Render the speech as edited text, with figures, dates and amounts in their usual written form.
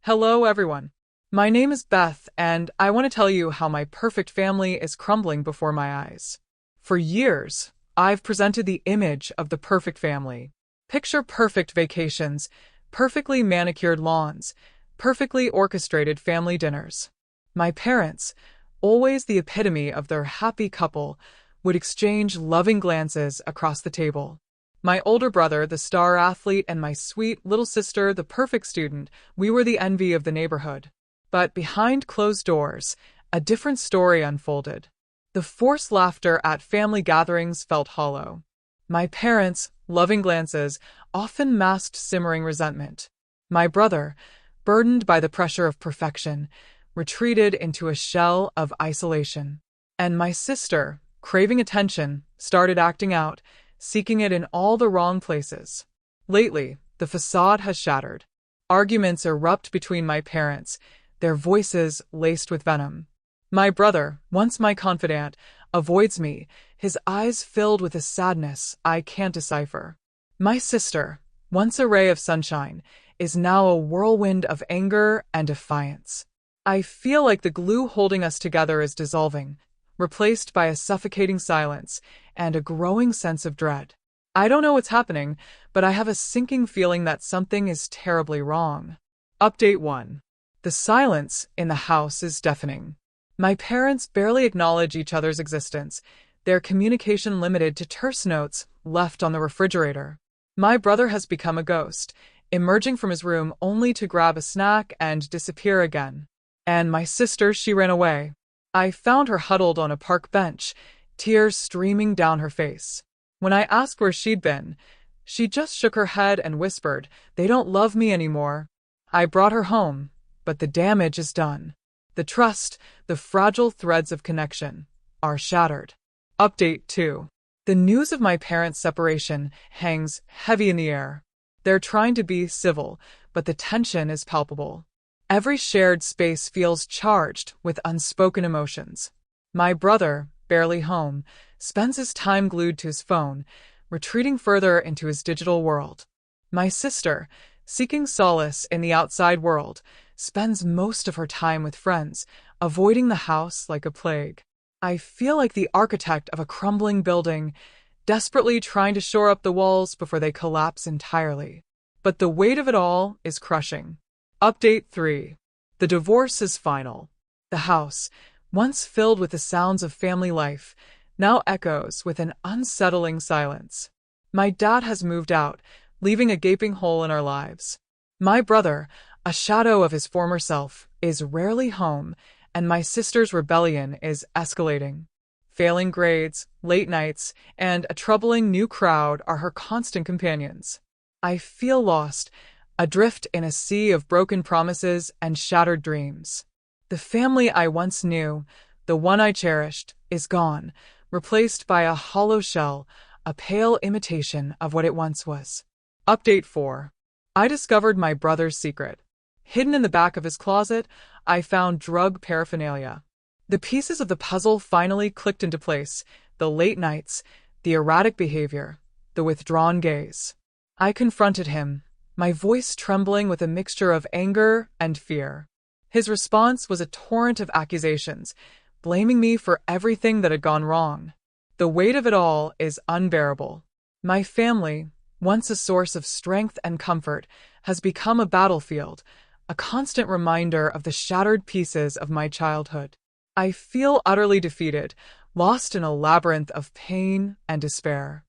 Hello, everyone. My name is Beth, and I want to tell you how my perfect family is crumbling before my eyes. For years, I've presented the image of the perfect family. Picture perfect vacations, perfectly manicured lawns, perfectly orchestrated family dinners. My parents, always the epitome of their happy couple, would exchange loving glances across the table. My older brother, the star athlete, and my sweet little sister, the perfect student, we were the envy of the neighborhood. But behind closed doors, a different story unfolded. The forced laughter at family gatherings felt hollow. My parents' loving glances often masked simmering resentment. My brother, burdened by the pressure of perfection, retreated into a shell of isolation. And my sister, craving attention, started acting out, seeking it in all the wrong places. Lately, the facade has shattered. Arguments erupt between my parents, their voices laced with venom. My brother, once my confidant, avoids me, his eyes filled with a sadness I can't decipher. My sister, once a ray of sunshine, is now a whirlwind of anger and defiance. I feel like the glue holding us together is dissolving, replaced by a suffocating silence and a growing sense of dread. I don't know what's happening, but I have a sinking feeling that something is terribly wrong. Update 1. The silence in the house is deafening. My parents barely acknowledge each other's existence, their communication limited to terse notes left on the refrigerator. My brother has become a ghost, emerging from his room only to grab a snack and disappear again. And my sister, she ran away. I found her huddled on a park bench, tears streaming down her face. When I asked where she'd been, she just shook her head and whispered, "They don't love me anymore." I brought her home, but the damage is done. The trust, the fragile threads of connection, are shattered. Update 2. The news of my parents' separation hangs heavy in the air. They're trying to be civil, but the tension is palpable. Every shared space feels charged with unspoken emotions. My brother, barely home, spends his time glued to his phone, retreating further into his digital world. My sister, seeking solace in the outside world, spends most of her time with friends, avoiding the house like a plague. I feel like the architect of a crumbling building, desperately trying to shore up the walls before they collapse entirely. But the weight of it all is crushing. Update 3. The divorce is final. The house, once filled with the sounds of family life, now echoes with an unsettling silence. My dad has moved out, leaving a gaping hole in our lives. My brother, a shadow of his former self, is rarely home, and my sister's rebellion is escalating. Failing grades, late nights, and a troubling new crowd are her constant companions. I feel lost, adrift in a sea of broken promises and shattered dreams. The family I once knew, the one I cherished, is gone, replaced by a hollow shell, a pale imitation of what it once was. Update 4. I discovered my brother's secret. Hidden in the back of his closet, I found drug paraphernalia. The pieces of the puzzle finally clicked into place: the late nights, the erratic behavior, the withdrawn gaze. I confronted him, my voice trembling with a mixture of anger and fear. His response was a torrent of accusations, blaming me for everything that had gone wrong. The weight of it all is unbearable. My family, once a source of strength and comfort, has become a battlefield, a constant reminder of the shattered pieces of my childhood. I feel utterly defeated, lost in a labyrinth of pain and despair.